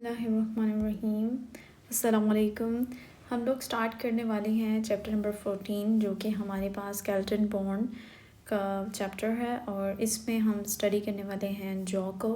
बिस्मिल्लाहिर्रहमानिर्रहीम। अस्सलामुअलैकुम। हम लोग स्टार्ट करने वाले हैं चैप्टर नंबर 14 जो कि हमारे पास स्केलेटन बोन का चैप्टर है और इसमें हम स्टडी करने वाले हैं जॉ को,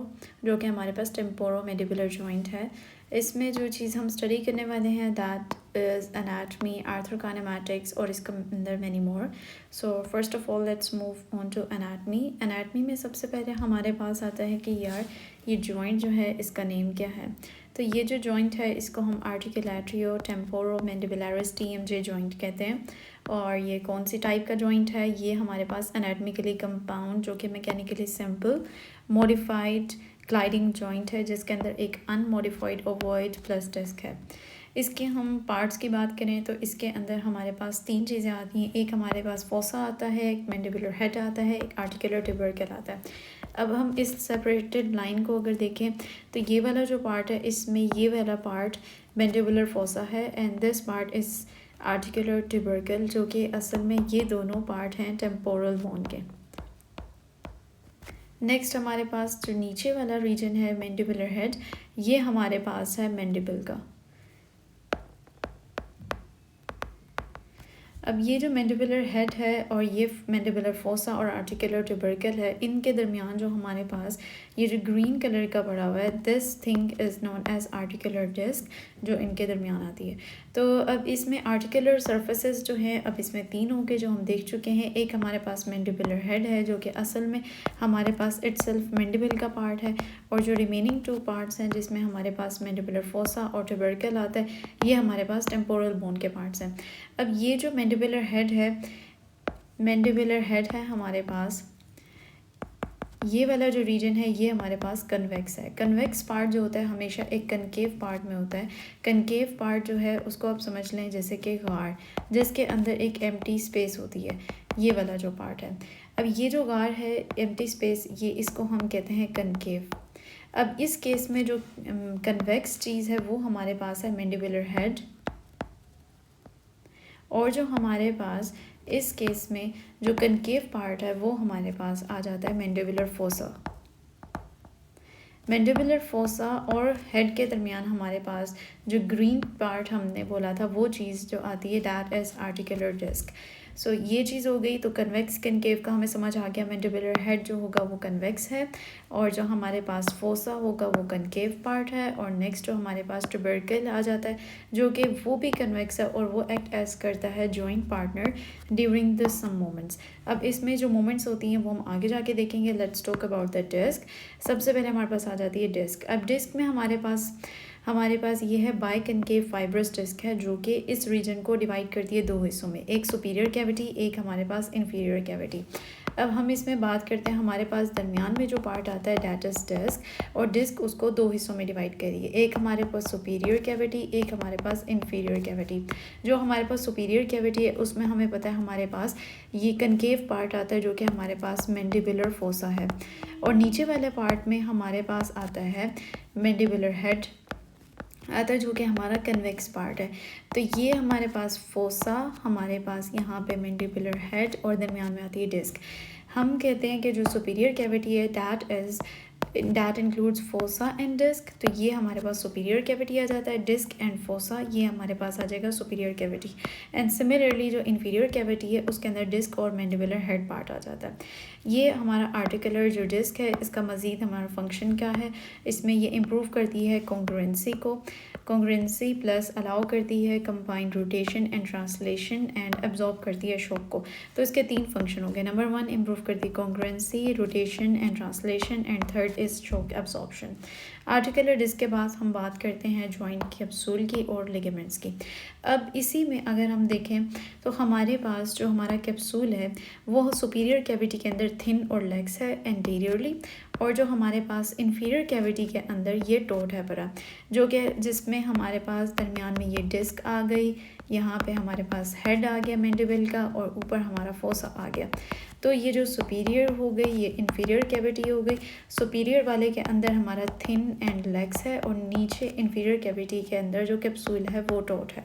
जो कि हमारे पास टेम्पोरोमैंडिबुलर जॉइंट है। इसमें जो चीज़ हम स्टडी करने वाले हैं दैट इज़ एनाटमी, आर्थ्रोकाइनेमैटिक्स और इसके अंदर many more. So first of all let's move on to anatomy. Anatomy में सबसे पहले हमारे पास आता है कि यार ये जॉइंट जो है इसका नेम क्या है। तो ये जो जॉइंट है इसको हम आर्टिकुलेटरियो टेम्पोरोमैंडिबुलरिस TMJ जॉइंट कहते हैं। और ये कौन सी टाइप का जॉइंट है, ये हमारे पास एनाटमिकली कंपाउंड जो कि mechanically simple modified gliding joint है जिसके अंदर एक अनमॉडिफाइड ओवॉइड प्लस डिस्क है। इसके हम पार्ट्स की बात करें तो इसके अंदर हमारे पास तीन चीज़ें आती हैं। एक हमारे पास फोसा आता है, एक मैंडिबुलर हेड आता है, एक आर्टिकुलर ट्यूबरकल आता है। अब हम इस सेपरेटेड लाइन को अगर देखें तो ये वाला जो पार्ट है इसमें ये वाला पार्ट मैंडिबुलर फोसा है and this part is articular tubercle, जो कि असल में ये दोनों पार्ट हैं टेम्पोरल बोन के। नेक्स्ट हमारे पास जो नीचे वाला रीजन है मैंडिबुलर हेड, ये हमारे पास है मैंडिबल का। अब ये जो मैंडिबुलर हेड है और ये मैंडिबुलर फोसा और आर्टिकुलर ट्यूबरकल है, इनके दरमियान जो हमारे पास ये जो ग्रीन कलर का पड़ा हुआ है this thing is known as articular disc, जो इनके दरमियान आती है। तो अब इसमें आर्टिकुलर सर्फेसेस जो हैं, अब इसमें तीन हो गए जो हम देख चुके हैं। एक हमारे पास मैंडिबुलर हेड है जो कि असल में हमारे पास इटसेल्फ मैंडिबल का पार्ट है, और जो रिमेनिंग टू पार्ट्स हैं जिसमें हमारे पास मैंडिबुलर फोसा और ट्यूबरकल आता है, ये हमारे पास टेम्पोरल बोन के पार्ट्स हैं। अब ये जो मैंडिबुलर हेड है हमारे पास, ये वाला जो रीजन है ये हमारे पास कन्वेक्स है। कन्वेक्स पार्ट जो होता है हमेशा एक कनकेव पार्ट में होता है। कनकेव पार्ट जो है उसको आप समझ लें जैसे कि गार, जिसके अंदर एक एम्प्टी स्पेस होती है, ये वाला जो पार्ट है। अब ये जो गार है एम्प्टी स्पेस, ये इसको हम कहते हैं कनकेव। अब इस केस में जो कन्वेक्स चीज़ है वो हमारे पास है मैंडिबुलर हेड, और जो हमारे पास इस केस में जो कनकेव पार्ट है वो हमारे पास आ जाता है मैंडिबुलर फोसा। मैंडिबुलर फोसा और हेड के दरमियान हमारे पास जो ग्रीन पार्ट हमने बोला था वो चीज़ जो आती है दैट इज़ आर्टिकुलर डिस्क। सो ये चीज़ हो गई। तो कन्वेक्स कनकेव का हमें समझ आ गया। मैंडिबुलर हेड जो होगा वो कन्वेक्स है, और जो हमारे पास फोसा होगा वो कनकेव पार्ट है, और नेक्स्ट जो हमारे पास ट्यूबरकल आ जाता है जो कि वो भी कन्वेक्स है और वो एक्ट एज करता है joint partner during the some moments. अब इसमें जो मोमेंट्स होती हैं वो हम आगे जाके देखेंगे। Let's talk about the disc. सबसे पहले हमारे पास आ जाती है डिस्क। अब डिस्क में हमारे पास ये है बाई कनकेव फाइब्रस डिस्क है जो कि इस रीजन को डिवाइड करती है दो हिस्सों में, एक सुपीरियर कैविटी, एक हमारे पास इंफीरियर कैविटी। अब हम इसमें बात करते हैं, हमारे पास दरमियान में जो पार्ट आता है दैट इज डिस्क, और डिस्क उसको दो हिस्सों में डिवाइड करिए, एक हमारे पास सुपीरियर कैविटी, एक हमारे पास इंफीरियर कैविटी। जो हमारे पास सुपीरियर कैविटी है उसमें हमें पता है हमारे पास ये कनकेव पार्ट आता है जो कि हमारे पास मैंडिबुलर फोसा है, और नीचे वाले पार्ट में हमारे पास आता है मैंडिबुलर हेड आता है जो कि हमारा कन्वेक्स पार्ट है। तो ये हमारे पास फोसा, हमारे पास यहाँ पे मैंडिबुलर हेड, और दरमियान में आती है डिस्क। हम कहते हैं कि जो सुपीरियर कैविटी है that includes fossa and disc, तो ये हमारे पास सुपीरियर कैविटी आ जाता है। डिस्क एंड फोसा ये हमारे पास आ जाएगा सुपीरियर कैविटी, एंड सिमिलरली जो इंफीरियर कैविटी है उसके अंदर डिस्क और मैंडिबुलर हेड पार्ट आ जाता है। ये हमारा आर्टिकुलर जो डिस्क है इसका मज़ीद हमारा फंक्शन क्या है, इसमें ये इम्प्रूव करती है कॉन्ग्रुएंसी को, कॉन्ग्रुएंसी प्लस अलाउ करती है combined rotation and translation, and absorb करती है शॉक को। तो इसके तीन फंक्शन हो गए। नंबर 1 इम्प्रूव करती है congruency, rotation and translation, and third is shock absorption. Articular disc के बाद हम बात करते हैं जॉइंट कैप्सूल की और लिगामेंट्स की। अब इसी में अगर हम देखें तो हमारे पास जो हमारा कैप्सूल है वो सुपीरियर कैविटी के अंदर थिन और लेग्स है एंटीरियरली, और जो हमारे पास इंफीरियर कैविटी के अंदर ये टोट है भरा, जो कि जिसमें हमारे पास दरमियान में ये डिस्क आ गई, यहाँ पे हमारे पास हेड आ गया मैंडिबल का, और ऊपर हमारा फोसा आ गया। तो ये जो सुपीरियर हो गई ये इंफीरियर कैविटी हो गई। सुपीरियर वाले के अंदर हमारा थिन एंड लेग्स है, और नीचे इंफीरियर कैविटी के अंदर जो कैप्सूल है वो टोट है।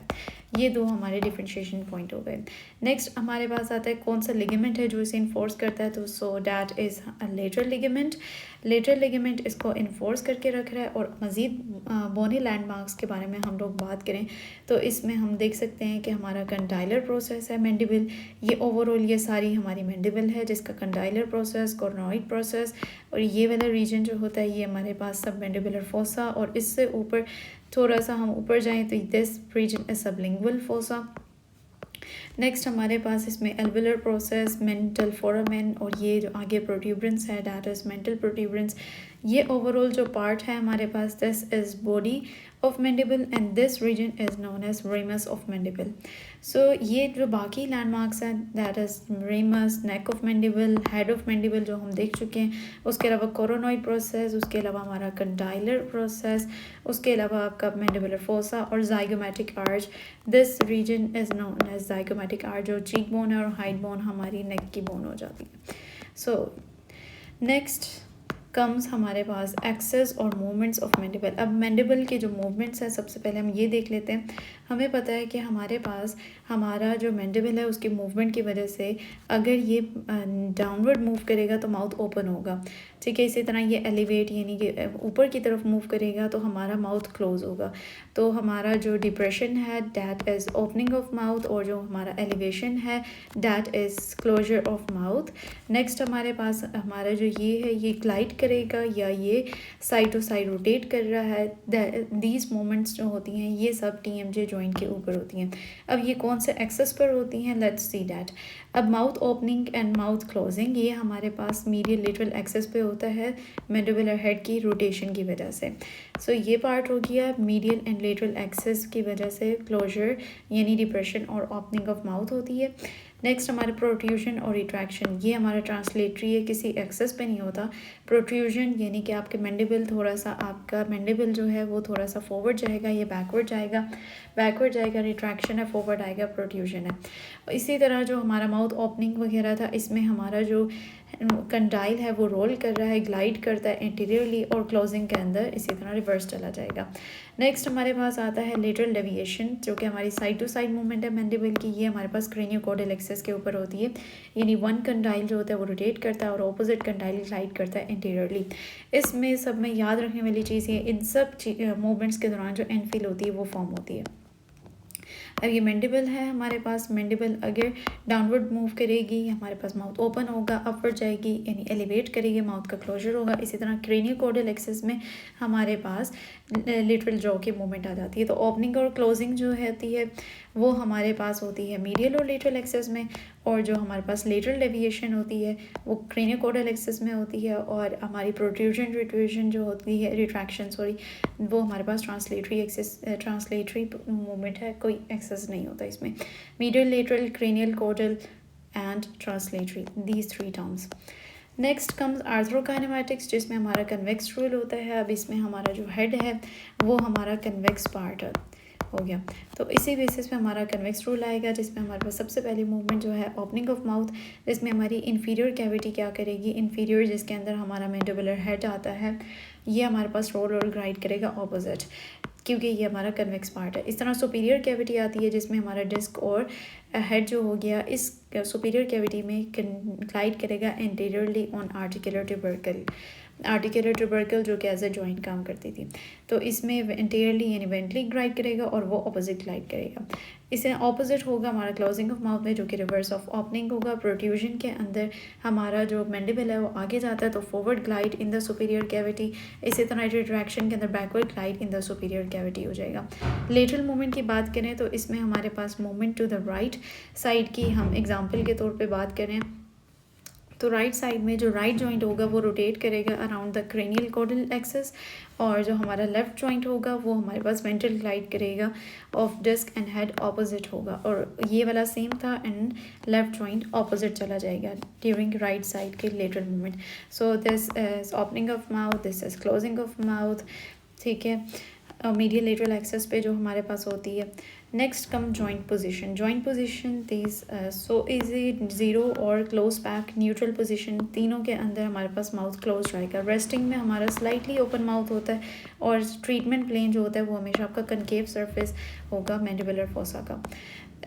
ये दो हमारे डिफरेंशिएशन पॉइंट हो गए। नेक्स्ट हमारे पास आता है कौन सा लिगामेंट है जो इसे इन्फोर्स करता है, तो so that is lateral ligament. Lateral ligament इसको इन्फोर्स करके रख रहा है। और मज़ीद बोनी लैंडमार्क्स के बारे में हम लोग बात करें तो इसमें हम देख सकते हैं कि हमारा कंडाइलर प्रोसेस है मैंडिबल, ये ओवरऑल ये सारी हमारी मैंडिबल है जिसका कंडाइलर प्रोसेस, कॉर्नोइड प्रोसेस, और ये वाला रीजन जो होता है ये हमारे पास सब मैंडिबुलर फोसा। और इससे ऊपर थोड़ा सा हम ऊपर जाएं तो this region is sublingual fossa. Next हमारे पास इसमें एल्वेलर प्रोसेस, मेंटल फोरामेन, और ये जो आगे प्रोट्यूबरेंस है दैट इज मेंटल प्रोट्यूबरेंस। ये ओवरऑल जो पार्ट है हमारे पास this is body of mandible and this region is known as ramus of mandible. So ये जो बाकी लैंडमार्क्स हैं that is ramus, neck of mandible, head of mandible जो हम देख चुके हैं, उसके अलावा कोरोनॉइड प्रोसेस, उसके अलावा हमारा कंडाइलर प्रोसेस, उसके अलावा आपका मैंडिबुलर फोसा और zygomatic arch. This region is known as zygomatic arch जो चीक बोन है और हाइड बोन हमारी नेक की बोन हो जाती है। सो नेक्स्ट कम्स हमारे पास एक्सेस और मूवमेंट्स ऑफ मैंडिबल। अब मैंडिबल के जो मूवमेंट्स हैं सबसे पहले हम ये देख लेते हैं। हमें पता है कि हमारे पास हमारा जो मैंडिबल है उसकी मूवमेंट की वजह से अगर ये डाउनवर्ड मूव करेगा तो माउथ ओपन होगा, ठीक है। इसी तरह ये एलिवेट यानी कि ऊपर की तरफ मूव करेगा तो हमारा माउथ क्लोज होगा। तो हमारा जो डिप्रेशन है that is opening of mouth, और जो हमारा एलिवेशन है that is closure of mouth. Next हमारे पास हमारा जो ये है ये ग्लाइड करेगा या ये साइड टू साइड रोटेट कर रहा है। दीज मोमेंट्स जो होती हैं ये सब TMJ जॉइंट के ऊपर होती हैं। अब ये कौन से एक्सेस पर होती हैं, लेट्स सी दैट। अब mouth opening and mouth closing ये हमारे पास मीडियल लेटरल एक्सेस पे होता है मैंडिबुलर हेड की रोटेशन की वजह से। सो ये पार्ट हो गया मीडियल एंड लेटरल एक्सेस की वजह से क्लोजर यानी डिप्रेशन और ओपनिंग ऑफ माउथ होती है। नेक्स्ट हमारे प्रोट्रूजन और रिट्रैक्शन, ये हमारा ट्रांसलेटरी है, किसी एक्सेस पे नहीं होता। प्रोट्रूजन यानी कि आपके मैंडिबल थोड़ा सा, आपका मैंडिबल जो है वो थोड़ा सा फॉरवर्ड जाएगा, ये बैकवर्ड जाएगा, बैकवर्ड जाएगा, रिट्रैक्शन है, फॉरवर्ड आएगा, प्रोट्रूजन है। इसी तरह जो हमारा माउथ ओपनिंग वगैरह था इसमें हमारा जो कंडाइल है वो रोल कर रहा है, ग्लाइड करता है इंटीरियरली, और क्लोजिंग के अंदर इसी तरह रिवर्स चला जाएगा। नेक्स्ट हमारे पास आता है लेटरल डेविएशन जो कि हमारी साइड टू साइड मूवमेंट है मैंडिबल की। ये हमारे पास क्रेनियोकॉर्डियल एक्सिस के ऊपर होती है, यानी वन कंडाइल जो होता है वो रोटेट करता है और ऑपोजिट कंडाइल ग्लाइड करता है इंटीरियरली। इसमें सब में याद रखने वाली चीज़ ये इन सब मूवमेंट्स के दौरान जो एनफील होती है वो फॉर्म होती है। अब ये मैंडिबल है हमारे पास, मैंडिबल अगर डाउनवर्ड मूव करेगी हमारे पास माउथ ओपन होगा, अपवर्ड जाएगी यानी एलिवेट करेगी माउथ का क्लोजर होगा। इसी तरह क्रेनियोकॉर्डियल एक्सिस में हमारे पास लिटरल जॉ की मूवमेंट आ जाती है। तो ओपनिंग और क्लोजिंग जो होती है वो हमारे पास होती है मीडियल और लेटरल एक्सिस में, और जो हमारे पास लेटरल डेविएशन होती है वो क्रेनियोकॉर्डियल एक्सिस में होती है, और हमारी प्रोट्रूजन रिट्रूजन जो होती है रिट्रैक्शन वो हमारे पास ट्रांसलेटरी एक्सिस, ट्रांसलेटरी मूवमेंट है, कोई एक्सेस नहीं होता इसमें। Medial, lateral, cranial, cordial and translatory, these three terms. Next comes arthrokinematics जिसमें हमारा कन्वेक्स रूल होता है। अब इसमें हमारा जो हेड है वो हमारा कन्वेक्स पार्ट हो गया। तो इसी बेसिस पे हमारा कन्वेक्स रूल आएगा जिसमें हमारे पास सबसे पहली मूवमेंट जो है ओपनिंग ऑफ माउथ, जिसमें हमारी इन्फीरियर कैविटी क्या करेगी, इन्फीरियर जिसके अंदर हमारा मैंडिबुलर हेड आता है ये हमारे पास रोल और ग्लाइड करेगा ऑपोजिट, क्योंकि ये हमारा कन्वेक्स पार्ट है। इस तरह सुपीरियर कैविटी आती है जिसमें हमारा डिस्क और हेड जो हो गया इस सुपीरियर कैविटी में ग्लाइड करेगा interiorly on articular tubercle, articular tubercle जो कि एज ए जॉइंट काम करती थी। तो इसमें इंटीरियरली यानी वेंटली ग्लाइड करेगा और वो अपोजिट ग्लाइड करेगा। इसे ऑपोजिट होगा हमारा क्लोजिंग ऑफ माउथ में जो कि रिवर्स ऑफ ओपनिंग होगा। प्रोट्रूजन के अंदर हमारा जो मैंडिबल है वो आगे जाता है तो forward glide in the superior cavity, इसी तरह रिट्रैक्शन के अंदर backward glide in the superior cavity हो जाएगा। लेटरल मूवमेंट की बात करें तो इसमें हमारे पास movement to the right side की हम एग्जाम्पल के तौर पर बात करें तो राइट साइड में जो राइट जॉइंट होगा वो रोटेट करेगा around the cranial cordial axis, और जो हमारा लेफ्ट जॉइंट होगा वो हमारे पास वेंट्रल ग्लाइड करेगा of disc and head opposite होगा, और ये वाला सेम था एंड लेफ्ट जॉइंट ऑपोजिट चला जाएगा ड्यूरिंग राइट साइड के lateral movement. So this is opening of mouth, this is closing of mouth, ठीक है, मीडियल लेटरल एक्सेस पे जो हमारे पास होती है। Next come joint position. Joint position this so easy, zero और क्लोज बैक, न्यूट्रल पोजीशन, तीनों के अंदर हमारे पास माउथ क्लोज रहेगा. रेस्टिंग में हमारा स्लाइटली ओपन माउथ होता है और ट्रीटमेंट प्लेन जो होता है वो हमेशा आपका कनकेव सरफेस होगा मैंडिबुलर फोसा का.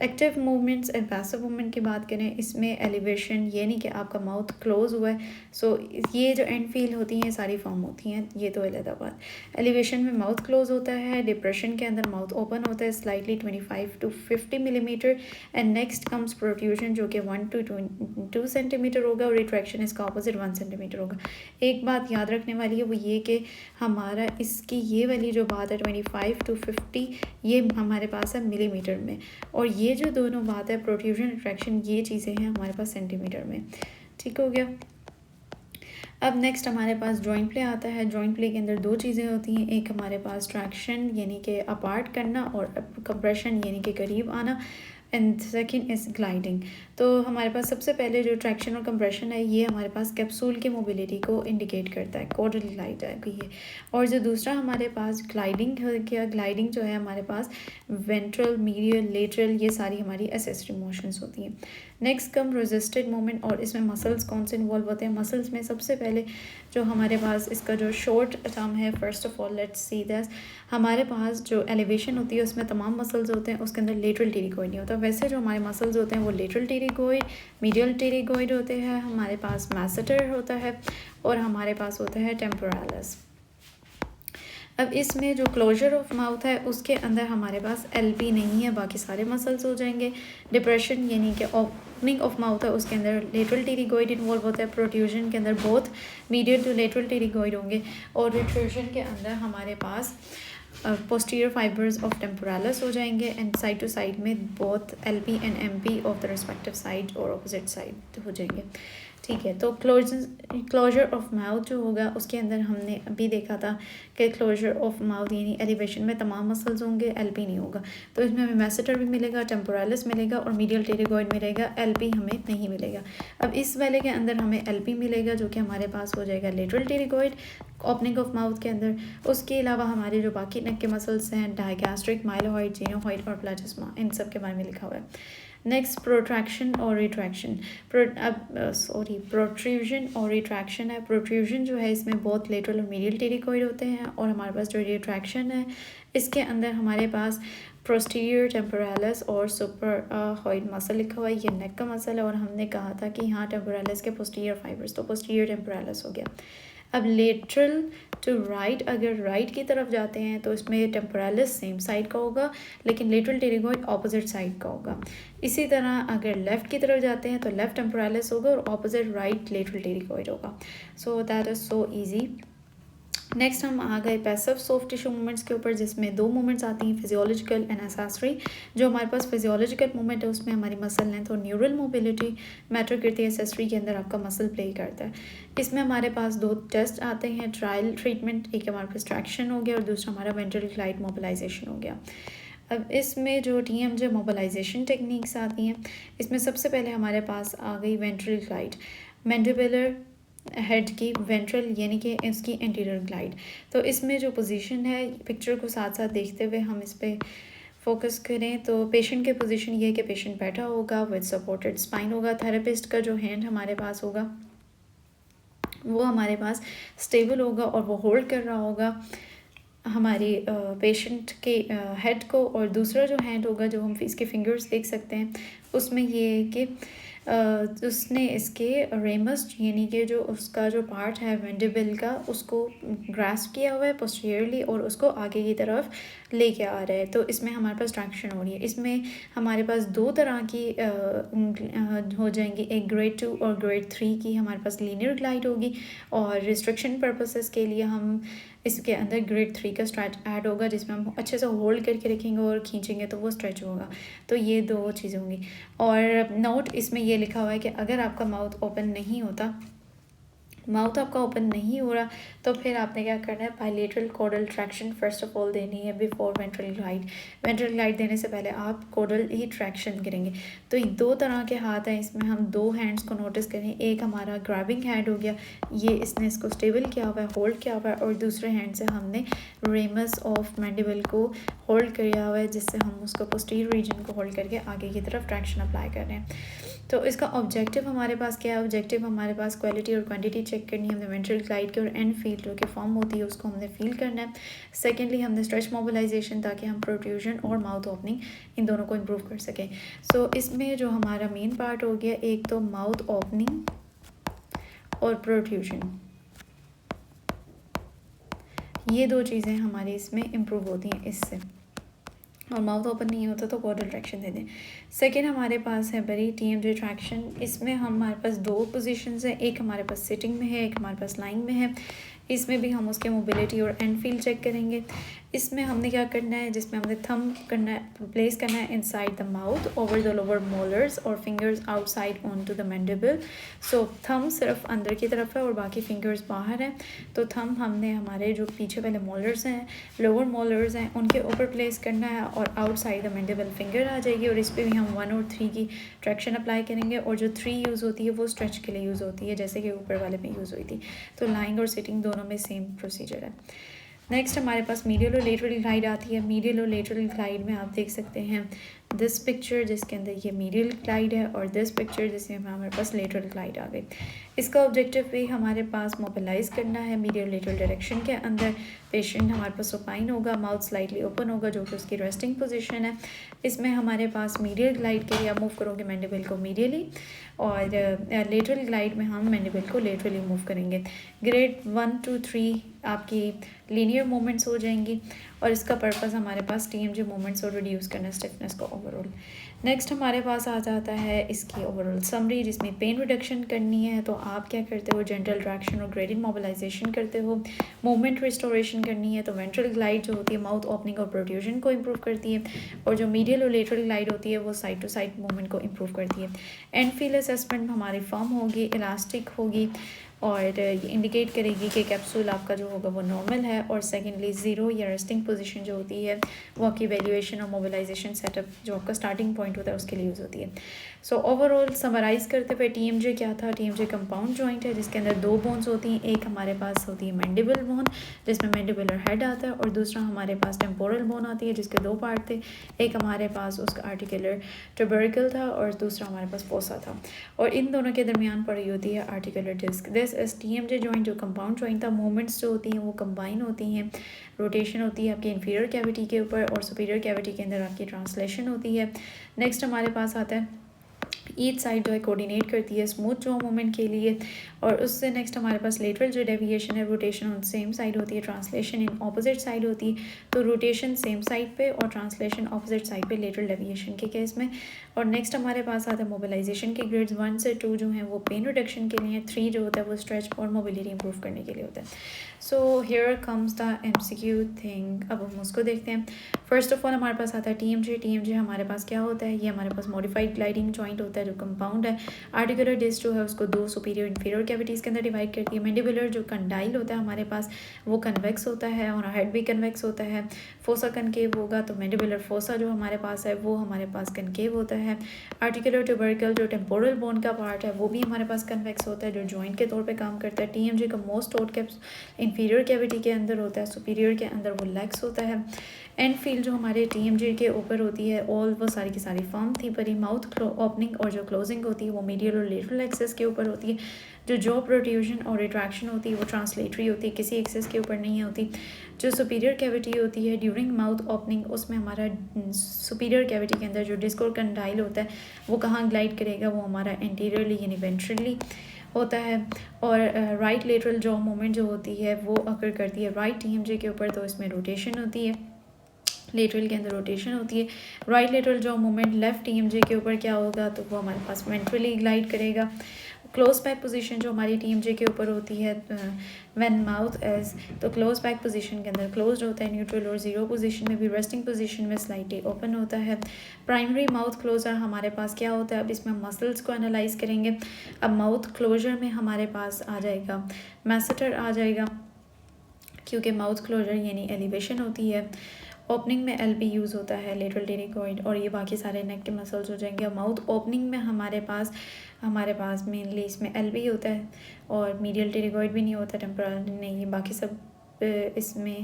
Active movements and passive movement की बात करें, इसमें एलिवेशन यानी कि आपका माउथ क्लोज हुआ है. सो ये जो एंड फील होती हैं सारी फॉर्म होती हैं, ये तो अलग बात. एलिवेशन में माउथ क्लोज होता है, डिप्रेशन के अंदर माउथ ओपन होता है slightly 25 to 50 millimetre. And next comes protrusion जो कि 1 to 2 सेंटीमीटर होगा और रिट्रैक्शन इसका ऑपोजिट 1 सेंटीमीटर होगा. एक बात याद रखने वाली है वो ये कि हमारा इसकी ये वाली जो बात है 25 to 50 ये हमारे पास है मिलीमीटर में, और ये जो दोनों बात है प्रोट्रूजन रिट्रैक्शन ये चीज़ें हैं हमारे पास सेंटीमीटर में. ठीक हो गया. अब नेक्स्ट हमारे पास जॉइंट प्ले आता है. जॉइंट प्ले के अंदर दो चीज़ें होती हैं, एक हमारे पास ट्रैक्शन यानी कि अपार्ट करना और कंप्रेशन यानी कि करीब आना, एंड सेकंड इज़ ग्लाइडिंग. तो हमारे पास सबसे पहले जो ट्रैक्शन और कंप्रेशन है ये हमारे पास कैप्सूल की मोबिलिटी को इंडिकेट करता है, कोडल ग्लाइड है ये. और जो दूसरा हमारे पास ग्लाइडिंग है, क्या ग्लाइडिंग जो है हमारे पास वेंट्रल, मीडियल, लेटरल, ये सारी हमारी एसेसरी मोशंस होती हैं. नेक्स्ट कम रेजिस्टेड मूवमेंट, और इसमें मसल्स कौन से इन्वॉल्व होते हैं. मसल्स में सबसे पहले जो हमारे पास इसका जो शॉर्ट टर्म है, first of all let's see this. हमारे पास जो एलिवेशन होती है उसमें तमाम मसल्स होते हैं, उसके अंदर लेटरल टेरिगोइड नहीं होता. वैसे जो हमारे मसल्स होते हैं वो लेटरल टेरिगोइड, मीडियल टेरिगोइड होते हैं, हमारे पास मैसेटर होता है और हमारे पास होता है टेम्पोरालिस. अब इसमें जो क्लोजर ऑफ माउथ है उसके अंदर हमारे पास एलपी नहीं है, बाकी सारे मसल्स हो जाएंगे. डिप्रेशन यानी कि ओपनिंग ऑफ माउथ है उसके अंदर लेटरल टेरिगोइड इन्वॉल्व होता है. प्रोट्रूजन के अंदर both medial to lateral pterygoid होंगे, और रिट्रूजन के अंदर हमारे पास पोस्टीरियर फाइबर्स ऑफ टेम्पोरालिस हो जाएंगे, एंड साइड टू साइड में both LP and MP of the respective side और अपोजिट साइड हो जाएंगे. ठीक है. तो क्लोजर ऑफ माउथ जो होगा उसके अंदर हमने अभी देखा था कि क्लोजर ऑफ माउथ यानी एलिवेशन में तमाम मसल्स होंगे, एलपी नहीं होगा. तो इसमें हमें मैसेटर भी मिलेगा, टेम्पोरालिस मिलेगा और मीडियल टेरिगोइड मिलेगा, एलपी हमें नहीं मिलेगा. अब इस वाले के अंदर हमें एलपी मिलेगा जो कि हमारे पास हो जाएगा lateral pterygoid opening of mouth के अंदर. उसके अलावा हमारे जो बाकी नेक के मसल्स हैं डायगैस्ट्रिक, माइलोइड, जिनोइड और प्लाटिस्मा, इन सब के बारे में लिखा हुआ है. नेक्स्ट प्रोट्रैक्शन और रिट्रैक्शन. प्रोट्रूजन और रिट्रैक्शन है. प्रोट्रूजन जो है इसमें बहुत लेटरल और मीडियल टेरिगोइड होते हैं, और हमारे पास जो रिट्रैक्शन है इसके अंदर हमारे पास पोस्टीरियर टेम्पोरालिस और सुपरहॉइड मसल लिखा हुआ है. ये नेक का मसल है और हमने कहा था कि यहाँ टेम्पोरालिस के पोस्टीरियर फाइबर्स, तो पोस्टीरियर टेम्पोरालिस हो गया. अब लेटरल टू राइट, अगर राइट की तरफ जाते हैं तो इसमें टेम्पोरालिस सेम साइड का होगा लेकिन लेटरल टेरिगोइड ऑपोजिट साइड का होगा. इसी तरह अगर लेफ़्ट की तरफ जाते हैं तो लेफ़्ट टेम्पोरालिस होगा और ऑपोजिट राइट लेटरल टेरिगोइड होगा. So that is so easy. Next हम आ गए पैसिव सॉफ्ट टिश्यू मूवमेंट्स के ऊपर, जिसमें दो मूवमेंट्स आती हैं, फिजियोलॉजिकल एंड एसेसरी. जो हमारे पास फिजियोलॉजिकल मूवमेंट है उसमें हमारी मसल लेंथ और न्यूरल मोबिलिटी मैटर करती है. एसेसरी के अंदर आपका मसल प्ले करता है. इसमें हमारे पास दो टेस्ट आते हैं, ट्रायल ट्रीटमेंट. एक हमारे पास ट्रैक्शन हो गया और दूसरा हमारा वेंट्रल ग्लाइड मोबिलाइजेशन हो गया. अब इसमें जो TMJ मोबिलाइजेशन टेक्निक्स आती हैं, इसमें सबसे पहले हमारे पास आ गई वेंट्रल ग्लाइड, मैंडिबुलर हेड की वेंट्रल यानी कि इसकी एंटीरियर ग्लाइड. तो इसमें जो पोजीशन है, पिक्चर को साथ साथ देखते हुए हम इस पर फोकस करें तो पेशेंट के पोजीशन ये है कि पेशेंट बैठा होगा विद सपोर्टेड स्पाइन होगा. थेरेपिस्ट का जो हैंड हमारे पास होगा वो हमारे पास स्टेबल होगा और वो होल्ड कर रहा होगा हमारी पेशेंट के हेड को, और दूसरा जो हैंड होगा जो हम इसके फिंगर्स देख सकते हैं उसमें ये है कि उसने इसके रेमस यानी कि जो उसका जो पार्ट है मैंडिबल का उसको ग्रास्प किया हुआ है पोस्टीरियरली और उसको आगे की तरफ लेके आ रहा है. तो इसमें हमारे पास ट्रैक्शन हो रही है. इसमें हमारे पास दो तरह की हो जाएंगी, एक ग्रेड 2 और ग्रेड 3 की हमारे पास लीनियर ग्लाइड होगी, और रिस्ट्रिक्शन पर्पसेस के लिए हम इसके अंदर ग्रेड 3 का स्ट्रेच ऐड होगा जिसमें हम अच्छे से होल्ड करके रखेंगे और खींचेंगे तो वो स्ट्रेच होगा. तो ये दो चीज़ें होंगी. और नोट इसमें ये लिखा हुआ है कि अगर आपका माउथ ओपन नहीं होता माउथ आपका ओपन नहीं हो रहा तो फिर आपने क्या करना है, bilateral codal traction first of all देनी है before ventral glide. Ventral glide देने से पहले आप कोडल ही ट्रैक्शन करेंगे। तो ये दो तरह के हाथ हैं, इसमें हम दो हैंड्स को नोटिस करें। एक हमारा ग्रैबिंग हैंड हो गया, ये इसने इसको स्टेबल किया हुआ है, होल्ड किया हुआ है, और दूसरे हैंड से हमने रेमस ऑफ मैंडिबल को होल्ड किया हुआ है, जिससे हम उसको पोस्टीरियर रीजन को होल्ड करके आगे की तरफ ट्रैक्शन अप्लाई कर रहे हैं। तो इसका ऑब्जेक्टिव हमारे पास क्या है? ऑब्जेक्टिव हमारे पास क्वालिटी और क्वांटिटी चेक करनी है हमने वेंट्रल ग्लाइड के, और एंड फील जो कि फॉर्म होती है उसको हमने फील करना है। सेकेंडली हमने स्ट्रेच मोबिलाइजेशन, ताकि हम प्रोट्रूजन और माउथ ओपनिंग इन दोनों को इम्प्रूव कर सकें। सो इसमें जो हमारा मेन पार्ट हो गया, एक तो माउथ ओपनिंग और प्रोट्रूजन, ये दो चीज़ें हमारी इसमें इम्प्रूव होती हैं इससे, और माउथ ओपन नहीं होता तो कोडल ट्रैक्शन दे दें। सेकेंड हमारे पास है बरी TMJ ट्रैक्शन। इसमें हमारे पास दो पोजीशंस हैं, एक हमारे पास सिटिंग में है, एक हमारे पास लाइंग में है। इसमें भी हम उसके मोबिलिटी और एंड फील चेक करेंगे। इसमें हमने क्या करना है, जिसमें हमने थंब करना है, प्लेस करना है inside the mouth over the lower molars और fingers outside on to the mandible. So thumb सिर्फ अंदर की तरफ है और बाकी फिंगर्स बाहर हैं। तो थंब हमने हमारे जो पीछे वाले मोलर्स हैं, लोअर मोलर्स हैं, उनके ऊपर प्लेस करना है, और आउटसाइड द मैंडिबल फिंगर आ जाएगी, और इस पर भी हम 1 और 3 की ट्रैक्शन अप्लाई करेंगे। और जो 3 यूज़ होती है वो स्ट्रेच के लिए यूज़ होती है, जैसे कि ऊपर वाले में यूज़ हुई थी। तो लाइंग और सिटिंग दोनों में सेम प्रोसीजर है। नेक्स्ट हमारे पास मीडियल और लेटरल ग्लाइड आती है। मीडियल और लेटरल ग्लाइड में आप देख सकते हैं दिस पिक्चर, जिसके अंदर ये मीडियल ग्लाइड है, और दिस पिक्चर जिसमें हमारे पास लेटरल ग्लाइड आ गई। इसका ऑब्जेक्टिव भी हमारे पास मोबिलाइज करना है मीडियल लेटरल डायरेक्शन के अंदर। पेशेंट हमारे पास सुपाइन होगा, माउथ स्लाइटली ओपन होगा, जो कि उसकी रेस्टिंग पोजीशन है। इसमें हमारे पास मीडियल ग्लाइड के लिए आप मूव करोगे मैंडिबल को मीडियली, और लेटरल ग्लाइड में हम मैंडिबल को लेटरली मूव करेंगे। ग्रेड 1 to 3 आपकी लीनियर मूवमेंट्स हो जाएंगी, और इसका पर्पस हमारे पास TMJ मूवमेंट्स और रिड्यूस करना स्टिफनेस को ओवरऑल। नेक्स्ट हमारे पास आ जाता है इसकी ओवरऑल समरी, जिसमें पेन रिडक्शन करनी है तो आप क्या करते हो, जेंटल ट्रैक्शन और ग्रेडियंट मोबिलाइजेशन करते हो। मूवमेंट रिस्टोरेशन करनी है तो वेंट्रल ग्लाइड जो होती है माउथ ओपनिंग और प्रोट्रूजन को इम्प्रूव करती है, और जो मीडियल और लेटरल ग्लाइड होती है वो साइड टू साइड मूवमेंट को इम्प्रूव करती है। एंड फील असेसमेंट हमारी फर्म होगी, इलास्टिक होगी, और ये इंडिकेट करेगी कि कैप्सूल आपका जो होगा वो नॉर्मल है। और सेकेंडली ज़ीरो या रेस्टिंग पोजीशन जो होती है वो आपकी वैल्यूएशन और मोबिलाइजेशन सेटअप जो आपका स्टार्टिंग पॉइंट होता है उसके लिए यूज़ होती है। सो ओवरऑल समराइज़ करते हुए TMJ क्या था, TMJ कंपाउंड जॉइंट है जिसके अंदर दो बोन्स होती हैं। एक हमारे पास होती है मैंडिबल बोन जिसमें मैंडिबुलर हेड आता है, और दूसरा हमारे पास टेम्पोरल बोन आती है जिसके दो पार्ट थे। एक हमारे पास उसका आर्टिकुलर ट्यूबरकल था और दूसरा हमारे पास फोसा था, और इन दोनों के दरमियान पड़ी होती है articular disc. This is TMJ joint जो कंपाउंड जॉइंट था। मूवमेंट्स जो होती हैं वो कंबाइन होती हैं, रोटेशन होती है आपकी इन्फीरियर कैविटी के ऊपर, और सुपीरियर कैविटी के अंदर आपकी ट्रांसलेशन होती है। नेक्स्ट हमारे पास आता है ईच साइड जो है कोऑर्डिनेट करती है स्मूथ जॉ मूवमेंट के लिए, और उससे नेक्स्ट हमारे पास लेटरल जो डेविएशन है रोटेशन ऑन सेम साइड होती है, ट्रांसलेशन इन ऑपोजिट साइड होती है। तो रोटेशन सेम साइड पे और ट्रांसलेशन ऑपोजिट साइड पे लेटरल डेविएशन के केस में। और नेक्स्ट हमारे पास आता है मोबिलाइजेशन के ग्रेड्स 1 से 2 जो हैं वो पेन रिडक्शन के लिए, 3 जो होता है वो स्ट्रेच और मोबिलिटी इंप्रूव करने के लिए होता है। So here comes the MCQ thing. अब हम उसको देखते हैं। फर्स्ट ऑफ ऑल हमारे पास आता है TMJ हमारे पास क्या होता है, ये हमारे पास मॉडिफाइड ग्लाइडिंग जॉइंट होता है जो कंपाउंड है। आर्टिकुलर डिस्क जो है उसको दो सुपीरियर इंफीरियर कैविटीज़ के अंदर डिवाइड करती है। मैंडिबुलर जो कंडाइल होता है हमारे पास वो कन्वेक्स होता है, और हेड भी कन्वेक्स होता है। फोसा कनकेव होगा तो मैंडिबुलर फोसा जो हमारे पास है वो हमारे पास कनकेव होता है। आर्टिकुलर ट्यूबरकल जो टेम्पोरल बोन का पार्ट है वो भी हमारे पास कन्वेक्स होता है जो जॉइंट के तौर पे काम करता है। TMJ का मोस्ट टोट कैप्स इंफीरियर कैविटी के अंदर होता है, सुपीरियर के अंदर वो लेग्स होता है। एंड फील जो हमारे TMJ के ऊपर होती है ऑल वो सारी की सारी फॉर्म थी पर माउथ ओपनिंग और जो क्लोजिंग होती है वो मीडियल और लेटरल एक्सेस के ऊपर होती है। जो जॉ प्रोट्रूजन और रिट्रैक्शन होती है वो ट्रांसलेटरी होती है, किसी एक्सेस के ऊपर नहीं होती। जो सुपीरियर कैविटी होती है ड्यूरिंग माउथ ओपनिंग उसमें हमारा सुपीरियर कैविटी के अंदर जो डिस्क और कंडाइल होता है वो कहाँ ग्लाइड करेगा, वो हमारा एंटीरियरली यानी वेंट्रली होता है। और राइट लेटरल जॉ मूवमेंट जो होती है वो अकर करती है राइट TMJ के ऊपर, तो इसमें रोटेशन होती है, लेटरल के अंदर रोटेशन होती है। Right lateral jaw movement left TMJ के ऊपर क्या होगा, तो वो हमारे पास वेंट्रली ग्लाइड करेगा। क्लोज बैक पोजीशन जो हमारी TMJ के ऊपर होती है व्हेन माउथ इज, तो क्लोज बैक पोजीशन के अंदर क्लोज्ड होता है न्यूट्रल, और जीरो पोजीशन में भी रेस्टिंग पोजीशन में स्लाइटली ओपन होता है। प्राइमरी माउथ क्लोजर हमारे पास क्या होता है, अब इसमें मसल्स को एनालाइज करेंगे। अब माउथ क्लोजर में हमारे पास आ जाएगा मैसेटर आ जाएगा, क्योंकि माउथ क्लोजर यानी एलिवेशन होती है। ओपनिंग में LP यूज़ होता है, लेटरल टेरिगॉइड, और ये बाकी सारे नेक के मसल्स हो जाएंगे। माउथ ओपनिंग में हमारे पास मेनली इसमें LP होता है, और मीडियल टेरिगॉइड भी नहीं होता, टेम्पोरल नहीं, बाकी सब इसमें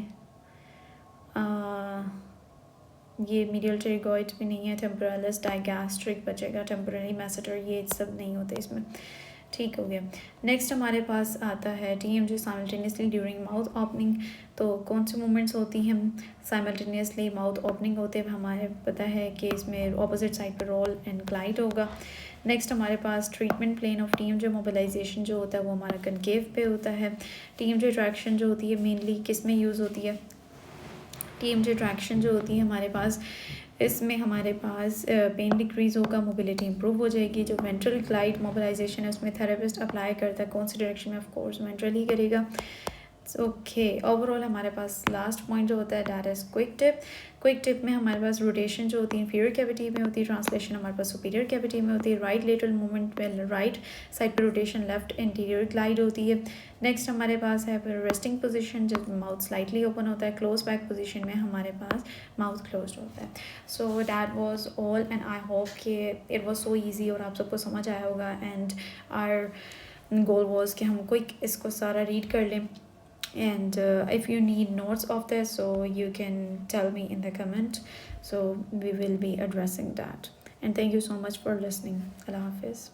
ये मीडियल टेरिगॉइड भी नहीं है, टेम्पोरलिस डायगैस्ट्रिक बचेगा, टेम्पोररी मैसेटर ये सब नहीं होते इसमें। ठीक हो गया। नेक्स्ट हमारे पास आता है TMJ simultaneously during mouth opening. तो कौन सी मूवमेंट्स होती हैं साइमल्टेनियसली माउथ ओपनिंग होते हैं, हमारे पता है कि इसमें ऑपोजिट साइड पर रोल एंड ग्लाइड होगा। नेक्स्ट हमारे पास treatment plane of TMJ mobilisation जो होता है वो हमारा कनकेव पे होता है। TMJ ट्रैक्शन जो होती है मेनली किस में यूज़ होती है, TMJ ट्रैक्शन जो होती है हमारे पास, इसमें हमारे पास पेन डिक्रीज़ होगा, मोबिलिटी इंप्रूव हो जाएगी। जो वेंट्रल ग्लाइड मोबिलाइजेशन है उसमें थेरेपिस्ट अप्लाई करता है कौन सी डायरेक्शन में, ऑफ कोर्स वेंट्रल ही करेगा। ओके, ओवरऑल हमारे पास लास्ट पॉइंट जो होता है that is quick tip. Quick tip में हमारे पास रोटेशन जो होती है इंफीरियर कैविटी में होती है, ट्रांसलेशन हमारे पास सुपीरियर कैविटी में होती है। राइट लेटरल मूवमेंट में राइट साइड पर रोटेशन, लेफ्ट इंटीरियर ग्लाइड होती है। नेक्स्ट हमारे पास है रेस्टिंग पोजीशन जिसमें माउथ स्लाइटली ओपन होता है। क्लोज बैक पोजीशन में हमारे पास माउथ क्लोज होता है। So that was all and I hope कि इट वाज सो इजी और आप सबको समझ आया होगा। एंड आवर गोल वाज कि हम क्विक इसको सारा रीड कर लें। And if you need notes of this, so you can tell me in the comment, so we will be addressing that. And thank you so much for listening. Allah Hafiz.